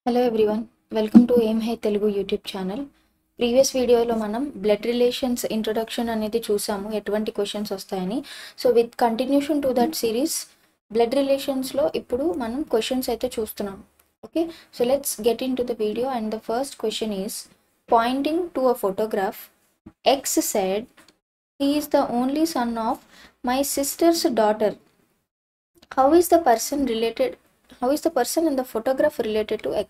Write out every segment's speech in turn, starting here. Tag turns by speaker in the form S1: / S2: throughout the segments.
S1: Hello everyone, welcome to Aim Hai Telugu YouTube channel. Previous వీడియోలో మనం blood relations introduction అనేది చూసాము, ఎటువంటి క్వశ్చన్స్ వస్తాయని. So with continuation to that series blood రిలేషన్స్లో ఇప్పుడు మనం క్వశ్చన్స్ అయితే చూస్తున్నాం. Okay, so let's get into the video and the first question is pointing to a photograph. X said he is the only son of my sister's daughter. How is the person related? How is the person in the photograph related to X?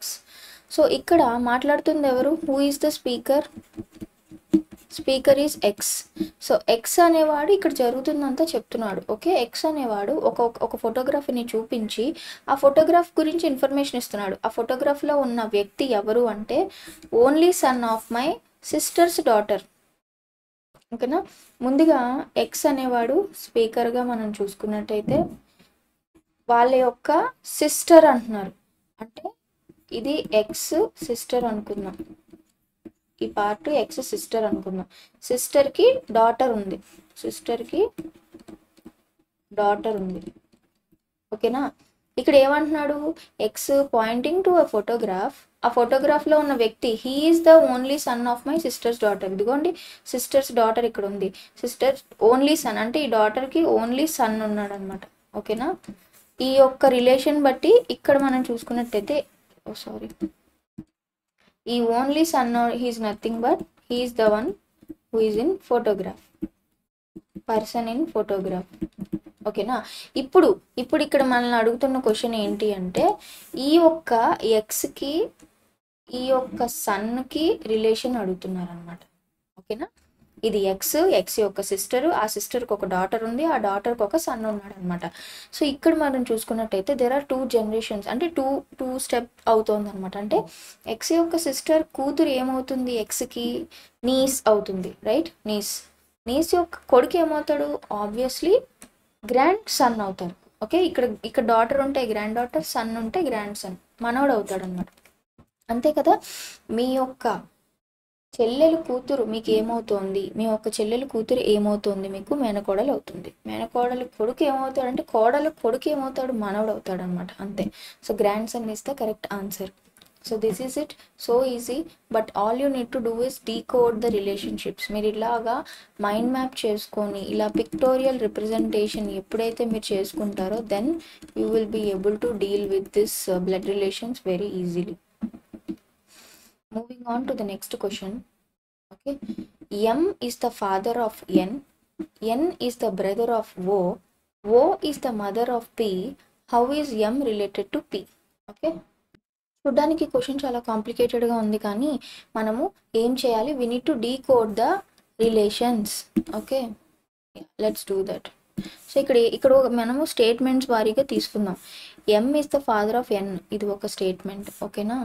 S1: So ఇక్కడ మాట్లాడుతుంది ఎవరు? Who is the speaker? Speaker is X. So X అనేవాడు ఇక్కడ జరుగుతుందంతా చెప్తున్నాడు. Okay, X అనేవాడు ఒక ఫోటోగ్రఫీని చూపించి ఆ ఫోటోగ్రాఫ్ గురించి ఇన్ఫర్మేషన్ ఇస్తున్నాడు. ఆ ఫోటోగ్రాఫ్లో ఉన్న వ్యక్తి ఎవరు అంటే only son of my sisters daughter. ఓకేనా, ముందుగా ఎక్స్ అనేవాడు స్పీకర్గా మనం చూసుకున్నట్టయితే వాళ్ళ యొక్క సిస్టర్ అంటున్నారు. అంటే ఇది ఎక్స్ సిస్టర్ అనుకుందాం, ఈ పార్ట్ ఎక్స్ సిస్టర్ అనుకుందాం. సిస్టర్కి డాటర్ ఉంది, సిస్టర్కి డాటర్ ఉంది. ఓకేనా, ఇక్కడ ఏమంటున్నాడు? X Poynting to a photograph. ఆ ఫోటోగ్రాఫ్లో ఉన్న వ్యక్తి he is the only son of my sisters daughter. ఇదిగోండి సిస్టర్స్ డాటర్ ఇక్కడ ఉంది. సిస్టర్ ఓన్లీ సన్ అంటే ఈ డాటర్కి ఓన్లీ సన్ ఉన్నాడు అనమాట. ఓకేనా, ఈ యొక్క రిలేషన్ బట్టి ఇక్కడ మనం చూసుకున్నట్టయితే ఈ only son he's nothing but he's the one who is in photograph, person in photograph. ఓకేనా, ఇప్పుడు ఇక్కడ మనల్ని అడుగుతున్న క్వశ్చన్ ఏంటి అంటే ఈ యొక్క ఎక్స్కి ఈ యొక్క సన్కి రిలేషన్ అడుగుతున్నారు అనమాట. ఓకేనా, ఇది ఎక్స్ యొక్క సిస్టరు, ఆ సిస్టర్కి ఒక డాటర్ ఉంది, ఆ డాటర్కి ఒక సన్ ఉన్నాడు అనమాట. సో ఇక్కడ మనం చూసుకున్నట్టయితే దెర్ ఆర్ 2 జనరేషన్స్, అంటే టూ స్టెప్ అవుతుంది అనమాట. అంటే ఎక్స్ యొక్క సిస్టర్ కూతురు ఏమవుతుంది? ఎక్స్కి నీస్ అవుతుంది, రైట్? నీస్ యొక్క కొడుకు ఏమవుతాడు? ఆబ్వియస్లీ గ్రాండ్ సన్ అవుతారు. ఓకే, ఇక్కడ డాటర్ ఉంటే గ్రాండ్ డాటర్, సన్ ఉంటే గ్రాండ్ సన్, మనవడు అవుతాడు అనమాట. అంతే కదా. మీ యొక్క చెల్లెలు కూతురు మీకు ఏమవుతోంది? మీ యొక్క చెల్లెలు కూతురు ఏమవుతుంది? మీకు మేనకోడలు అవుతుంది. మేనకోడలు కొడుకు ఏమవుతాడు అంటే కోడలు కొడుకు ఏమవుతాడు? మనవడు అవుతాడు అనమాట. అంతే. So grand son is the correct answer. So this is it, so easy. But all you need to do is decode the relationships. మీరు ఇలాగా మైండ్ మ్యాప్ చేసుకొని ఇలా పిక్టోరియల్ రిప్రజెంటేషన్ ఎప్పుడైతే మీరు చేసుకుంటారో then you will be able to deal with this blood relations very easily. Moving on to the next question. Okay, M is the father of N. N is the brother of O. O is the mother of P. How is M related to P? Okay, చూడడానికి question చాలా కాంప్లికేటెడ్గా ఉంది, కానీ మనము ఏం చేయాలి? we need to decode the relations. Okay, let's do that. So ఇక్కడ మనము statements వారీగా తీసుకుందాం. M is the father of N, ఇది ఒక స్టేట్మెంట్. ఓకేనా,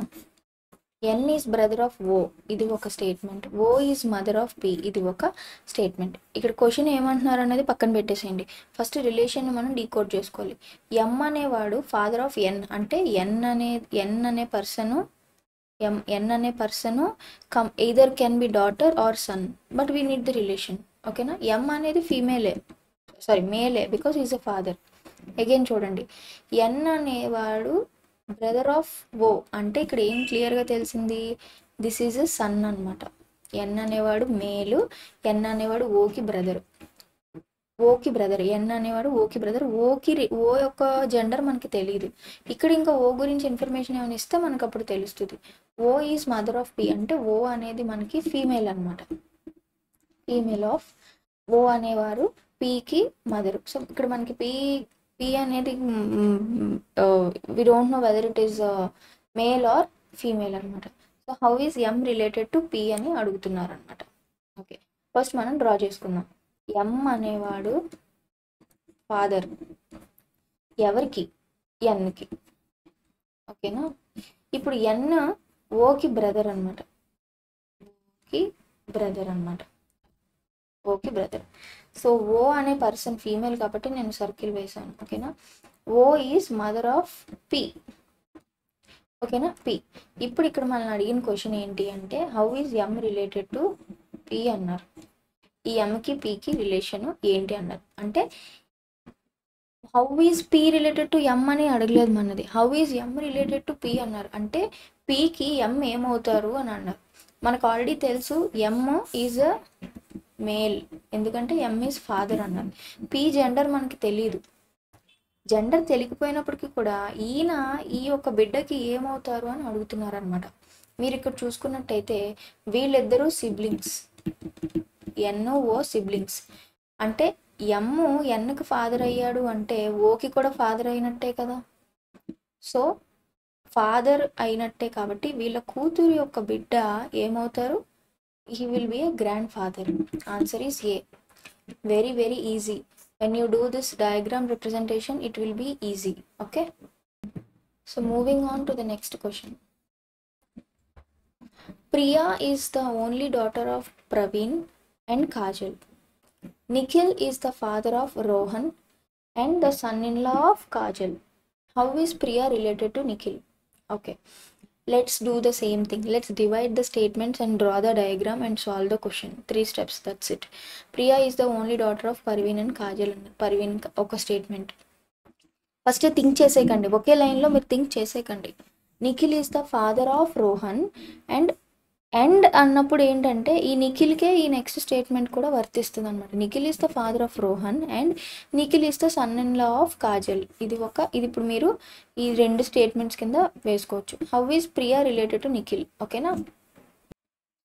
S1: N is brother of O, ఇది ఒక statement. O is mother of P, ఇది ఒక స్టేట్మెంట్. ఇక్కడ క్వశ్చన్ ఏమంటున్నారు అనేది పక్కన పెట్టేసేయండి. ఫస్ట్ రిలేషన్ మనం డీకోడ్ చేసుకోవాలి. ఎం అనేవాడు ఫాదర్ ఆఫ్ ఎన్, అంటే ఎన్ అనే person either can be daughter or son, but we need the relation. ఓకేనా, ఎం అనేది మేలే because is a father. Again చూడండి, ఎన్ అనేవాడు బ్రదర్ ఆఫ్ ఓ, అంటే ఇక్కడ ఏం క్లియర్గా తెలిసింది? దిస్ ఈజ్ ఎ సన్ అనమాట. ఎన్ అనేవాడు మేలు, ఎన్ అనేవాడు ఓకి బ్రదర్, ఎన్ అనేవాడు ఓకి బ్రదర్. ఓ యొక్క జెండర్ మనకి తెలియదు. ఇక్కడ ఇంకా ఓ గురించి ఇన్ఫర్మేషన్ ఏమైనా ఇస్తే మనకు అప్పుడు తెలుస్తుంది. ఓ ఈజ్ మదర్ ఆఫ్ పి, అంటే ఓ అనేది మనకి ఫీమేల్ అనమాట. ఫీమేల్ ఆఫ్ ఓ అనేవారు పీకి మదరు. సో ఇక్కడ మనకి పీ అనేది we don't know whether it is male or female అనమాట. So how is M related to P అని అడుగుతున్నారు అనమాట. ఓకే, ఫస్ట్ మనం డ్రా చేసుకుందాం. ఎం అనేవాడు ఫాదర్ ఎవరికి? ఎన్కి. ఓకేనా, ఇప్పుడు ఎన్ ఓకి బ్రదర్ అనమాట. ఓకి బ్రదర్. సో ఓ అనే పర్సన్ ఫీమేల్ కాబట్టి నేను సర్కిల్ వేసాను. ఓకేనా, O is mother of P. ఓకేనా, పి. ఇప్పుడు ఇక్కడ మనల్ని అడిగిన క్వశ్చన్ ఏంటి అంటే how is M related to P అన్నారు. ఈ ఎంకి పికి రిలేషన్ ఏంటి అన్నారు. అంటే how is P related to M అని అడగలేదు మనది. How is M related to P అన్నారు. అంటే పీకి ఎమ్ ఏమవుతారు అని అన్నారు. మనకు ఆల్రెడీ తెలుసు ఎమ్ ఈజ్ అ మేల్, ఎందుకంటే ఎమ్ ఈజ్ ఫాదర్ అన్నారు. పీ జెండర్ మనకి తెలియదు. జెండర్ తెలియకపోయినప్పటికీ కూడా ఈయన ఈ యొక్క బిడ్డకి ఏమవుతారు అని అడుగుతున్నారు అనమాట. మీరు ఇక్కడ చూసుకున్నట్టయితే వీళ్ళిద్దరూ సిబ్లింగ్స్, ఎన్ఓ సిబ్లింగ్స్. అంటే ఎమ్ ఎన్కి ఫాదర్ అయ్యాడు అంటే ఓకి కూడా ఫాదర్ అయినట్టే కదా. సో ఫాదర్ అయినట్టే కాబట్టి వీళ్ళ కూతురు యొక్క బిడ్డ ఏమవుతారు? He will be a grand father. Answer is a. Very very easy. When you do this diagram representation, it will be easy. Okay. So moving on to the next question. Priya is the only daughter of Praveen and Kajal. Nikhil is the father of Rohan and the son-in-law of Kajal. How is Priya related to Nikhil? Okay. Let's do the same thing. Let's divide the statements and draw the diagram and solve the question. 3 steps, that's it. Priya is the only daughter of Parveen and Kajal. Parveen ఒక statement. First think చేసేయకండి, ఒకే లైన్లో మీరు think చేసేయకండి. Nikhil is the father of Rohan and అన్నప్పుడు ఏంటంటే ఈ నిఖిల్కే ఈ నెక్స్ట్ స్టేట్మెంట్ కూడా వర్తిస్తుంది అనమాట. Nikhil is the father of Rohan and Nikhil is the son in law of Kajal. ఇది ఇప్పుడు మీరు ఈ 2 స్టేట్మెంట్స్ కింద వేసుకోవచ్చు. How is Priya related to Nikhil? ఓకేనా.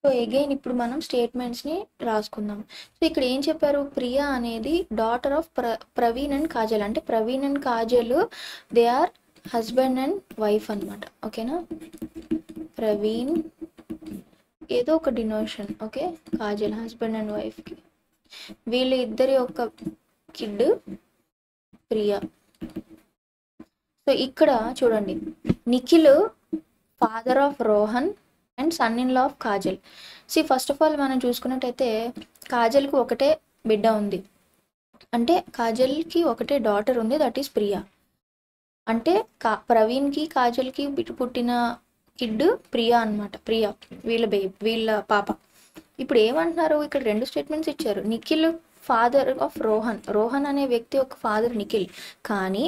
S1: సో అగైన్ ఇప్పుడు మనం స్టేట్మెంట్స్ని రాసుకుందాం. సో ఇక్కడ ఏం చెప్పారు? ప్రియా అనేది daughter of Praveen and Kajal. అంటే Praveen and Kajal they are husband and wife అనమాట. ఓకేనా. ప్రవీణ్ ఏదో ఒక denotation, okay, Kajal husband and వైఫ్కి. వీళ్ళ ఇద్దరి యొక్క కిడ్ ప్రియా. సో ఇక్కడ చూడండి, Nikhil father of Rohan and son in law of Kajal. First of all మనం చూసుకున్నట్టయితే కాజల్కి ఒకటే బిడ్డ ఉంది, అంటే కాజల్కి ఒకటే డాటర్ ఉంది, దట్ ఈస్ ప్రియా. అంటే ప్రవీణ్కి కాజల్కి పుట్టిన కిడ్ ప్రియా అనమాట. ప్రియా వీళ్ళ పాప. ఇప్పుడు ఏమంటున్నారు? ఇక్కడ 2 స్టేట్మెంట్స్ ఇచ్చారు. నిఖిల్ ఫాదర్ ఆఫ్ రోహన్ అనే వ్యక్తి ఒక ఫాదర్ నిఖిల్. కానీ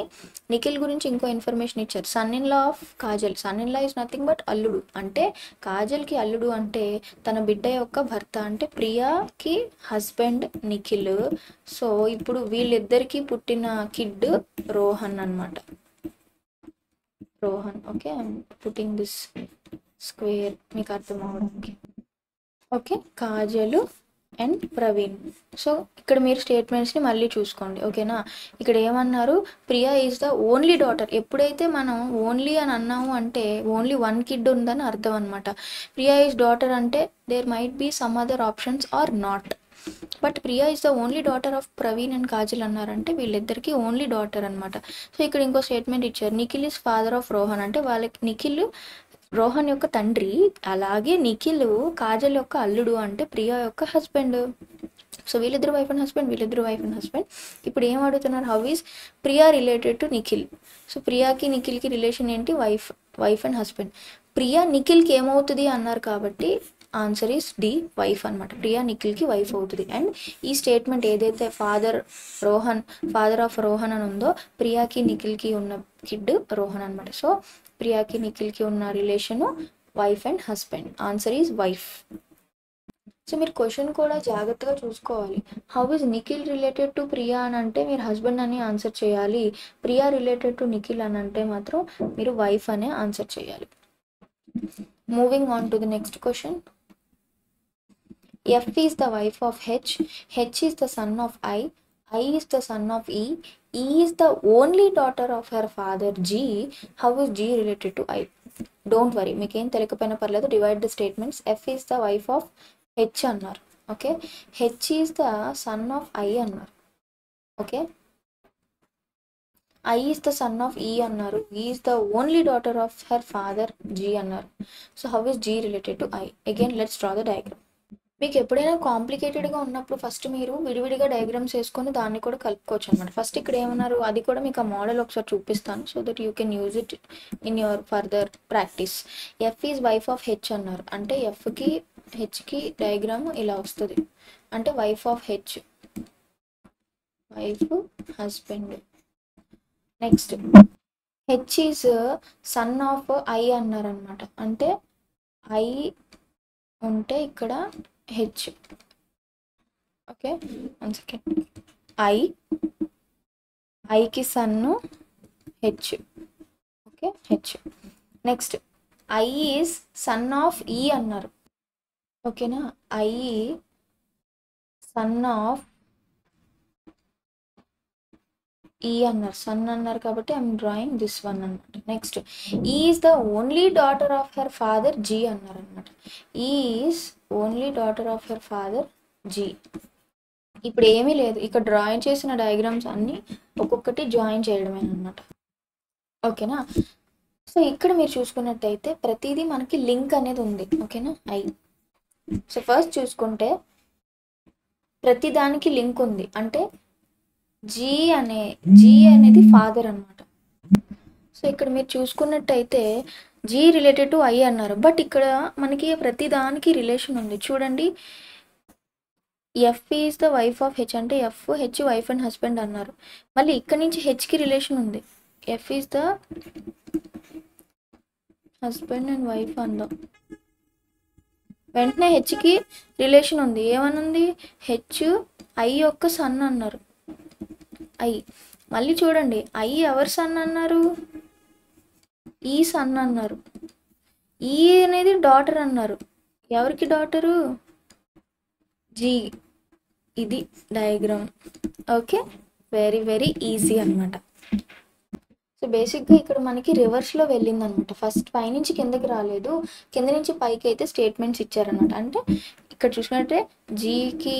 S1: నిఖిల్ గురించి ఇంకో ఇన్ఫర్మేషన్ ఇచ్చారు. Son in law of Kajal. Son in law is nothing but అల్లుడు. అంటే కాజల్కి అల్లుడు అంటే తన బిడ్డ యొక్క భర్త, అంటే ప్రియాకి హస్బెండ్ నిఖిల్. సో ఇప్పుడు వీళ్ళిద్దరికి పుట్టిన కిడ్ రోహన్ అనమాట. Rohan. Okay, I'm putting this square మీకు అర్థం అవడానికి. Okay, Kajal and Praveen. So ఇక్కడ మీరు స్టేట్మెంట్స్ని మళ్ళీ చూసుకోండి. ఓకేనా. ఇక్కడ ఏమన్నారు? Priya is the only daughter. ఎప్పుడైతే మనం ఓన్లీ అని అన్నాము అంటే ఓన్లీ 1 కిడ్ ఉందని అర్థం అనమాట. ప్రియా ఈజ్ డాటర్ అంటే there might be some other options or not. But Priya is the only daughter of Praveen and Kajal అన్నారంటే వీళ్ళిద్దరికి ఓన్లీ డాటర్ అనమాట. సో ఇక్కడ ఇంకో స్టేట్మెంట్ ఇచ్చారు. Nikhil is father of Rohan. అంటే వాళ్ళకి నిఖిల్ రోహన్ యొక్క తండ్రి, అలాగే నిఖిల్ కాజల్ యొక్క అల్లుడు, అంటే ప్రియా యొక్క హస్బెండ్. సో వీళ్ళిద్దరు వైఫ్ అండ్ హస్బెండ్. ఇప్పుడు ఏం అడుగుతున్నారు? How is Priya related to Nikhil? So ప్రియాకి నిఖిల్కి రిలేషన్ ఏంటి? Wife and husband. ప్రియా నిఖిల్కి ఏమవుతుంది అన్నారు కాబట్టి ఆన్సర్ ఈస్ డి, వైఫ్ అనమాట. ప్రియా నిఖిల్కి వైఫ్ అవుతుంది. అండ్ ఈ స్టేట్మెంట్ ఏదైతే ఫాదర్ ఆఫ్ రోహన్ అని ఉందో ప్రియాకి నిఖిల్కి ఉన్న కిడ్ రోహన్ అనమాట. సో ప్రియాకి నిఖిల్కి ఉన్న relation wife and husband. Answer is wife. So మీరు క్వశ్చన్ కూడా జాగ్రత్తగా చూసుకోవాలి. How is Nikhil related to Priya అని అంటే మీరు హస్బెండ్ అని ఆన్సర్ చేయాలి. ప్రియా రిలేటెడ్ టు నిఖిల్ అని అంటే మాత్రం మీరు వైఫ్ అనే ఆన్సర్ చేయాలి. Moving on to the next question. F is the wife of H is the son of I is the son of E is the only daughter of her father G. How is G related to I? Don't worry, మీకు ఏం తెలియకపోయినా పర్లేదు. Divide the statements. F is the wife of H అన్నారు. Okay, H is the son of I అన్నారు. Okay, I is the son of E అన్నారు. E is the only daughter of her father G అన్నారు. So how is G related to I? Again, let's draw the diagram. మీకు ఎప్పుడైనా కాంప్లికేటెడ్గా ఉన్నప్పుడు first మీరు విడివిడిగా diagrams వేసుకొని దాన్ని కూడా కలుపుకోవచ్చు అనమాట. ఫస్ట్ ఇక్కడ ఏమన్నారు అది కూడా మీకు ఆ మోడల్ ఒకసారి చూపిస్తాను, so that you can use it in your further practice. F is wife of H అన్నారు. అంటే ఎఫ్కి హెచ్కి డయాగ్రామ్ ఇలా వస్తుంది. అంటే wife of H, wife husband. Next H is son of I అన్నారనమాట. అంటే ఐ ఉంటే ఇక్కడ హెచ్. Okay, 1 second. ఐకి సన్ను H. Okay, H. Next I is son of E అన్నారు. ఓకేనా, ఐ సన్ ఆఫ్ ఈ అన్నారు, సన్ అన్నారు కాబట్టి ఐఎమ్ డ్రాయింగ్ దిస్ వన్ అనమాట. Next is the only daughter of her father G అన్నారు అనమాట. Is only daughter of her father G. ఇప్పుడు ఏమీ లేదు, ఇక్కడ డ్రాయింగ్ చేసిన డయాగ్రామ్స్ అన్నీ ఒక్కొక్కటి జాయిన్ చేయడమే అనమాట. ఓకేనా, సో ఇక్కడ మీరు చూసుకున్నట్టయితే ప్రతిదీ మనకి లింక్ అనేది ఉంది. ఓకేనా, ఐ. సో ఫస్ట్ చూసుకుంటే ప్రతి దానికి లింక్ ఉంది. అంటే జీ అనేది ఫాదర్ అనమాట. సో ఇక్కడ మీరు చూసుకున్నట్టయితే జీ రిలేటెడ్ టు ఐ అన్నారు, బట్ ఇక్కడ మనకి ప్రతి దానికి రిలేషన్ ఉంది. చూడండి, F is the wife of H అంటే F H wife and husband అన్నారు. మళ్ళీ ఇక్కడ నుంచి హెచ్కి రిలేషన్ ఉంది. F is the husband and wife అందాం. వెంటనే హెచ్కి రిలేషన్ ఉంది. ఏమనుంది, హెచ్ ఐ యొక్క సన్ అన్నారు. ఐ. మళ్ళీ చూడండి, ఐ ఎవరు సన్ అన్నారు, ఈ సన్ అన్నారు. ఈ అనేది డాటర్ అన్నారు. ఎవరికి డాటరు, జీ. ఇది diagram. Okay, very very easy అనమాట. సో బేసిక్గా ఇక్కడ మనకి రివర్స్లో వెళ్ళింది అనమాట. ఫస్ట్ పైనుంచి కిందకి రాలేదు, కింద నుంచి పైకి అయితే స్టేట్మెంట్స్ ఇచ్చారనమాట. అంటే ఇక్కడ చూసినట్టే జీకి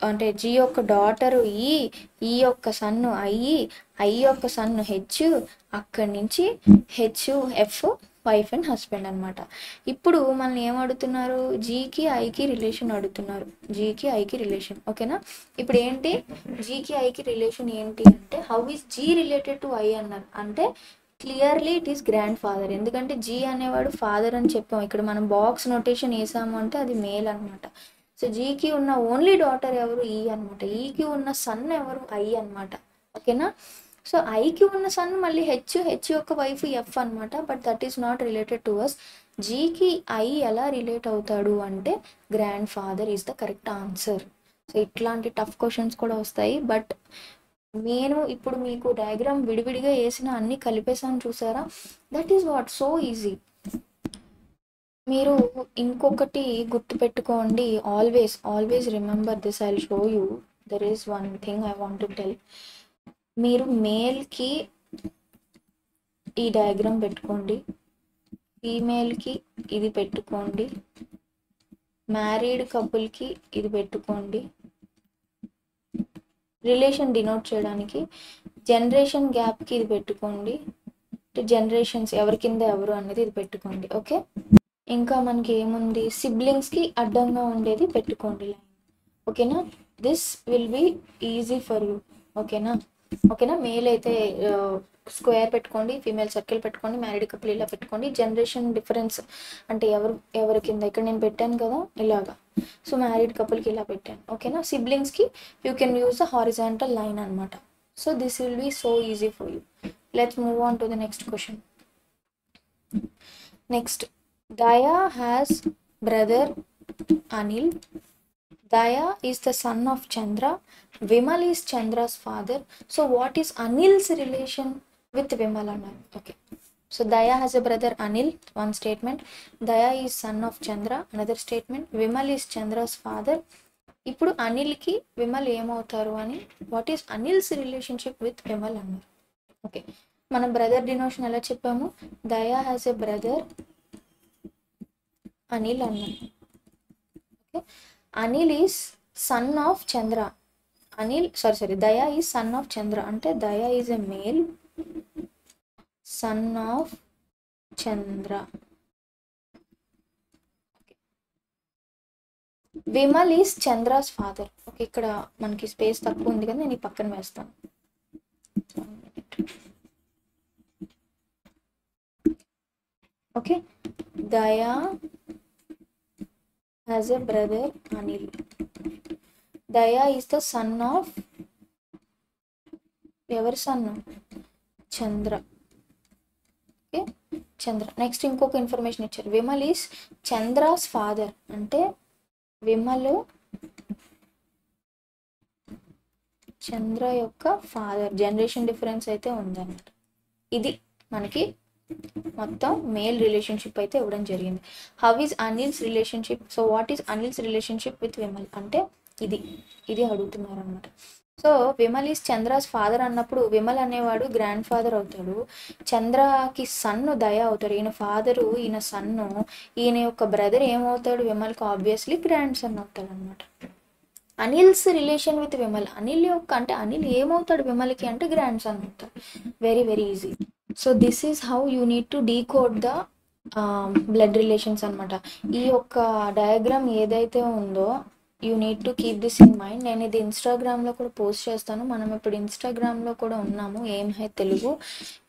S1: అంటే జీ యొక్క డాటరు ఈ యొక్క సన్ను ఐ యొక్క సన్ను హెచ్, అక్కడి నుంచి H F wife and husband అనమాట. ఇప్పుడు మనల్ని ఏం అడుగుతున్నారు, జీకి ఐకి రిలేషన్ అడుగుతున్నారు. జీకి ఐకి రిలేషన్. ఓకేనా, ఇప్పుడు ఏంటి జీకి ఐకి రిలేషన్ ఏంటి అంటే how is G related to I అన్నారు. అంటే clearly it is grandfather. ఎందుకంటే జీ అనేవాడు ఫాదర్ అని చెప్పాం. ఇక్కడ మనం బాక్స్ నోటేషన్ వేసాము అంటే అది మేల్ అనమాట. సో జీకి ఉన్న ఓన్లీ డాటర్ ఎవరు, ఈ అనమాట. ఈకి ఉన్న సన్ ఎవరు, ఐ అనమాట. ఓకేనా, సో ఐకి ఉన్న సన్ మళ్ళీ హెచ్ యొక్క వైఫ్ ఎఫ్ అనమాట. But that is not related to us. జీకి ఐ ఎలా రిలేట్ అవుతాడు అంటే grandfather is the correct answer. So ఇట్లాంటి టఫ్ క్వశ్చన్స్ కూడా వస్తాయి. బట్ నేను ఇప్పుడు మీకు డయాగ్రామ్ విడివిడిగా వేసిన అన్ని కలిపేసాను చూసారా, that is what so easy. మీరు ఇంకొకటి గుర్తుపెట్టుకోండి, always remember this. I will show you. There is one thing I want to tell. మీరు మేల్కి ఈ డయాగ్రామ్ పెట్టుకోండి, ఫీమేల్కి ఇది పెట్టుకోండి, మ్యారీడ్ కపుల్కి ఇది పెట్టుకోండి. రిలేషన్ డినోట్ చేయడానికి జనరేషన్ గ్యాప్కి ఇది పెట్టుకోండి. జనరేషన్స్ ఎవరి కింద ఎవరు అనేది ఇది పెట్టుకోండి. ఓకే, ఇంకా మనకి ఏముంది, సిబ్లింగ్స్కి అడ్డంగా ఉండేది పెట్టుకోండి లైన్. ఓకేనా, this will be easy for you. ఓకేనా, మేల్ అయితే స్క్వేర్ పెట్టుకోండి, ఫీమేల్ సర్కిల్ పెట్టుకోండి, మ్యారీడ్ కపుల్ ఇలా పెట్టుకోండి. జనరేషన్ డిఫరెన్స్ అంటే ఎవరి కింద ఇక్కడ నేను పెట్టాను కదా ఇలాగా. సో మ్యారీడ్ కపుల్కి ఇలా పెట్టాను. ఓకేనా, సిబ్లింగ్స్కి you can use the horizontal line అనమాట. So this will be so easy for you. Let's move on to the next question. Next, Daya has brother Anil. Daya is the son of Chandra. Vimal is Chandra's father. So what is Anil's relation with Vimal? Okay, so Daya has a brother Anil, one statement. Daya is son of Chandra, another statement. Vimal is Chandra's father. ఇప్పుడు అనిల్కి విమల్ ఏమవుతారు అని, what is Anil's relationship with Vimal అన్నారు. Okay, మనం brother డినోషన్ ఎలా చెప్పాము, దయా has a brother Anil అన్నాం. Okay, Anil is son of Chandra. Daya is son of Chandra. అంటే Daya is a male son of Chandra. Vimal is Chandra's father. Okay, ఇక్కడ మనకి స్పేస్ తక్కువ ఉంది కదా, నేను ఈ పక్కన వేస్తాను. ఓకే, దయా has a brother Anil. Daya is the son of ఎవరి సన్, చంద్ర. ఓకే, చంద్ర. నెక్స్ట్ ఇంకొక ఇన్ఫర్మేషన్ ఇచ్చారు, విమల్ ఈస్ చంద్రాస్ ఫాదర్. అంటే విమల్ చంద్ర యొక్క ఫాదర్. జనరేషన్ డిఫరెన్స్ అయితే ఉందన్నమాట. ఇది మనకి మొత్తం మేల్ రిలేషన్షిప్ అయితే ఇవ్వడం జరిగింది. How is Anil's relationship? So what is Anil's relationship with Vimal అంటే ఇది అడుగుతున్నారు అనమాట. So Vimal is Chandra's father అన్నప్పుడు విమల్ అనేవాడు గ్రాండ్ ఫాదర్ అవుతాడు, చంద్రకి సన్ను దయ అవుతాడు. ఈయన ఫాదరు, ఈయన సన్ను. ఈయన యొక్క బ్రదర్ ఏమవుతాడు విమల్కి? ఆబ్వియస్లీ గ్రాండ్ సన్ అవుతాడు అనమాట. అనిల్స్ రిలేషన్ విత్ విమల్, అనిల్ యొక్క అంటే అనిల్ ఏమవుతాడు విమల్కి అంటే గ్రాండ్ సన్ అవుతాడు. Very very easy. So this is how you need to decode the blood relations అనమాట. ఈ యొక్క డయాగ్రామ్ ఏదైతే ఉందో you need to keep this in mind. నేను ఇది ఇన్స్టాగ్రామ్లో కూడా పోస్ట్ చేస్తాను. మనం ఇప్పుడు ఇన్స్టాగ్రామ్లో కూడా ఉన్నాము, aim high Telugu.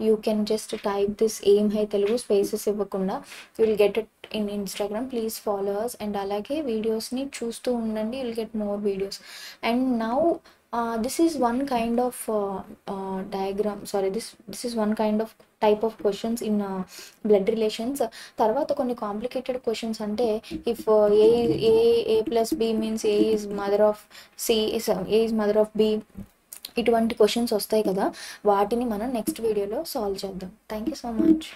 S1: You can just type this aim high Telugu, spaces ఇవ్వకుండా. You will get it in Instagram. Please follow us. And అలాగే వీడియోస్ని చూస్తూ ఉండండి, you will get more videos. And now this is one kind of diagram, sorry, this is one kind of type of questions in blood relations. తర్వాత కొన్ని complicated questions అంటే if A plus B means A is mother of C, A is mother of B, ఇటువంటి questions వస్తాయి కదా, వాటిని మనం next వీడియోలో solve చేద్దాం. Thank you so much.